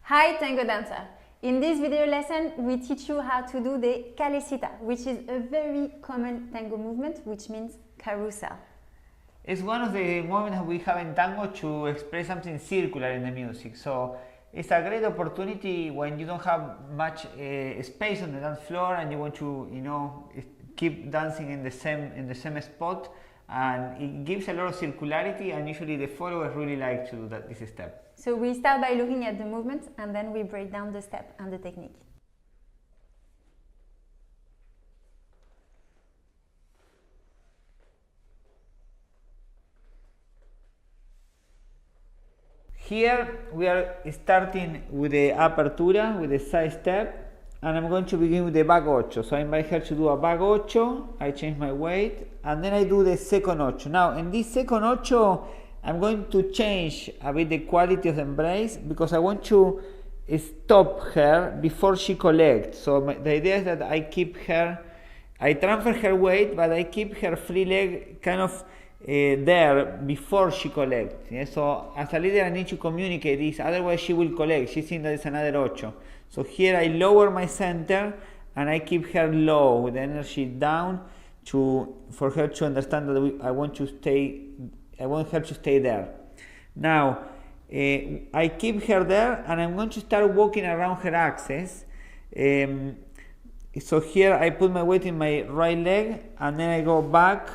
Hi Tango dancer! In this video lesson we teach you how to do the Calesita, which is a very common tango movement, which means carousel. It's one of the movements we have in tango to express something circular in the music. So it's a great opportunity when you don't have much space on the dance floor and you want to, keep dancing in the same spot, and it gives a lot of circularity, and usually the followers really like to do this step. So we start by looking at the movement and then we break down the step and the technique. Here we are starting with the apertura, with the side step, and I'm going to begin with the back ocho. So I invite her to do a back ocho, I change my weight, and then I do the second ocho. Now in this second ocho, I'm going to change a bit the quality of the embrace because I want to stop her before she collects. So the idea is that I transfer her weight, but I keep her free leg kind of there before she collects. Yeah? So as a leader I need to communicate this, otherwise she will collect. She thinks that it's another ocho. So here I lower my center and I keep her low with the energy down for her to understand that I want her to stay there. Now I keep her there and I'm going to start walking around her axis. So here I put my weight in my right leg and then I go back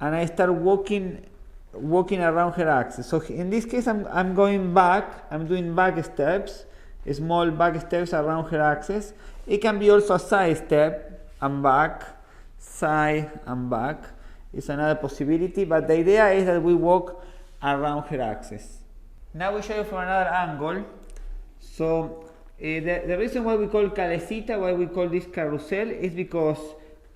and I start walking around her axis. So in this case I'm going back, I'm doing back steps, small back steps around her axis. It can be also a side step and back, side and back. It's another possibility, but the idea is that we walk around her axis. Now we show you from another angle. So the reason why we call Calesita, why we call this carousel, is because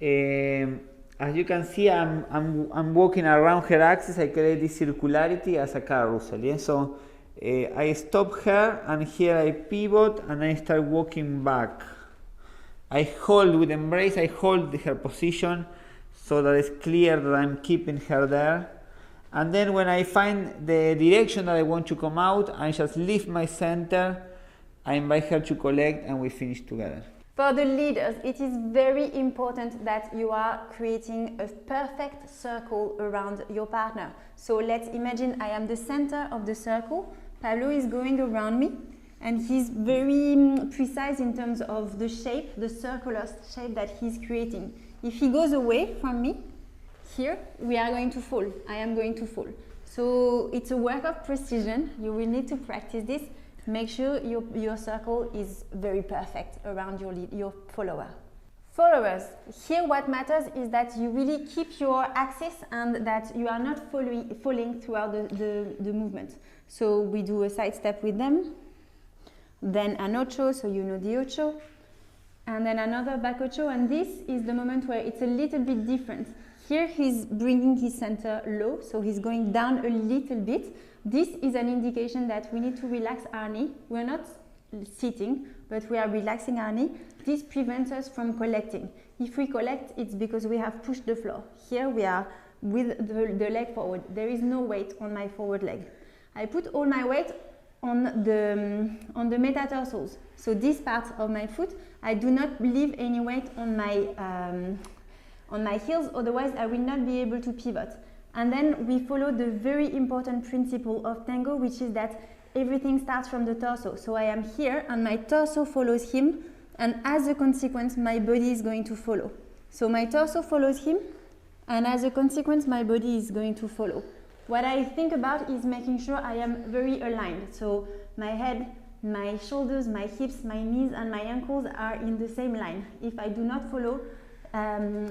as you can see, I'm walking around her axis. I create this circularity as a carousel. Yeah? So I stop her, and here I pivot, and I start walking back. I hold with embrace. I hold her position so that it's clear that I'm keeping her there. And then when I find the direction that I want to come out, I just lift my center, I invite her to collect, and we finish together. For the leaders, it is very important that you are creating a perfect circle around your partner. So let's imagine I am the center of the circle, Pablo is going around me, and he's very precise in terms of the shape, the circular shape that he's creating. If he goes away from me, here, we are going to fall. I am going to fall. So it's a work of precision. You will need to practice this. Make sure your circle is very perfect around your follower. Followers, here what matters is that you really keep your axis and that you are not falling throughout the movement. So we do a side step with them, then an ocho, so you know the ocho, and then another back ocho, and this is the moment where it's a little bit different. Here he's bringing his center low, so he's going down a little bit. This is an indication that we need to relax our knee. We're not sitting, but we are relaxing our knee. This prevents us from collecting. If we collect, it's because we have pushed the floor. Here we are with the leg forward. There is no weight on my forward leg. I put all my weight on the metatarsals. So this part of my foot, I do not leave any weight on my heels, otherwise I will not be able to pivot. And then we follow the very important principle of tango, which is that everything starts from the torso. So I am here and my torso follows him, and as a consequence my body is going to follow. So my torso follows him, and as a consequence my body is going to follow. What I think about is making sure I am very aligned. So my head, my shoulders, my hips, my knees and my ankles are in the same line. If I do not follow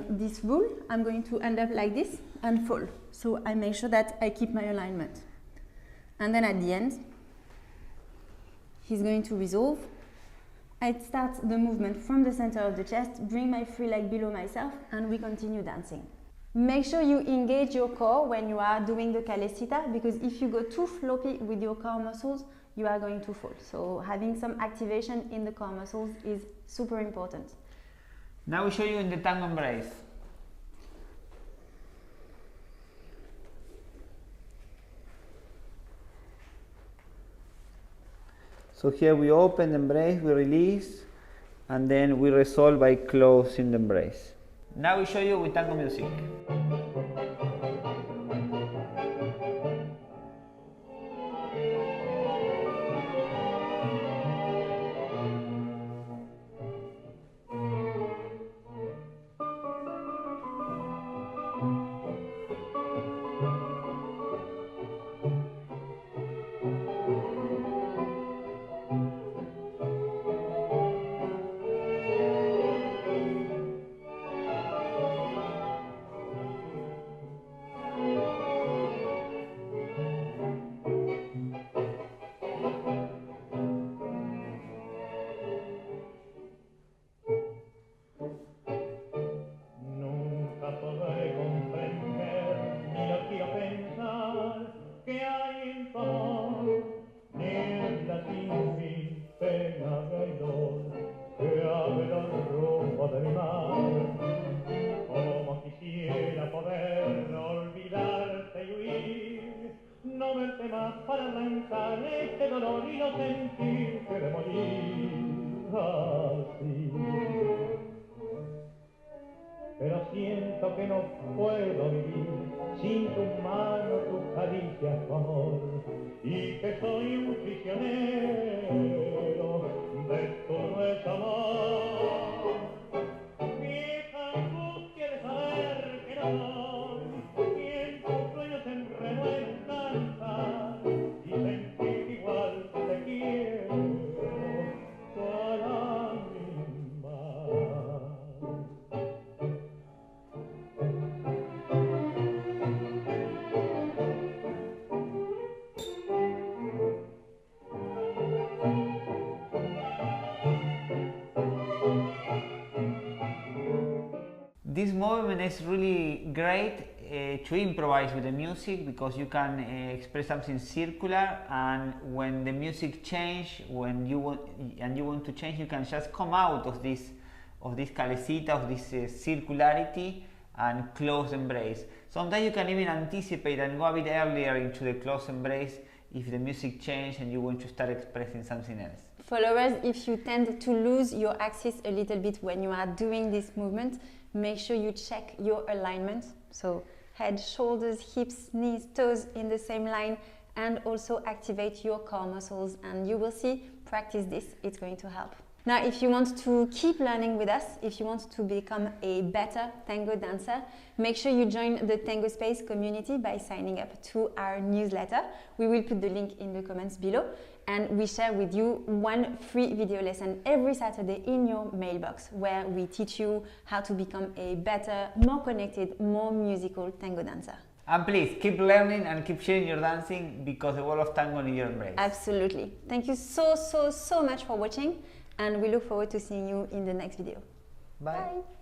this rule, I'm going to end up like this and fall. So I make sure that I keep my alignment. And then at the end, he's going to resolve. I start the movement from the center of the chest, bring my free leg below myself, and we continue dancing. Make sure you engage your core when you are doing the Calesita, because if you go too floppy with your core muscles, you are going to fall. So having some activation in the core muscles is super important. Now we show you in the tango embrace. So here we open the embrace, we release, and then we resolve by closing the embrace. Now we show you with tango music. Pero siento que no puedo vivir sin tu mano, tus caricias, tu amor, y que soy un prisionero de tu nuestro amor. Vieja angustia de saber que no soy, y en tus sueños se enrenuevan danzas, y sentir igual te quiero, cual animal. This movement is really great to improvise with the music, because you can express something circular, and when the music change, when you want to change, you can just come out of this calesita, of this circularity, and close embrace. Sometimes you can even anticipate and go a bit earlier into the close embrace if the music change and you want to start expressing something else. Followers, if you tend to lose your axis a little bit when you are doing this movement, make sure you check your alignment. So head, shoulders, hips, knees, toes in the same line, and also activate your core muscles, and you will see, practice this, it's going to help. Now, if you want to keep learning with us, if you want to become a better tango dancer, make sure you join the Tango Space community by signing up to our newsletter. We will put the link in the comments below, and we share with you one free video lesson every Saturday in your mailbox, where we teach you how to become a better, more connected, more musical tango dancer. And please keep learning and keep sharing your dancing, because the world of tango needs your embrace. Absolutely. Thank you so much for watching, and we look forward to seeing you in the next video. Bye. Bye.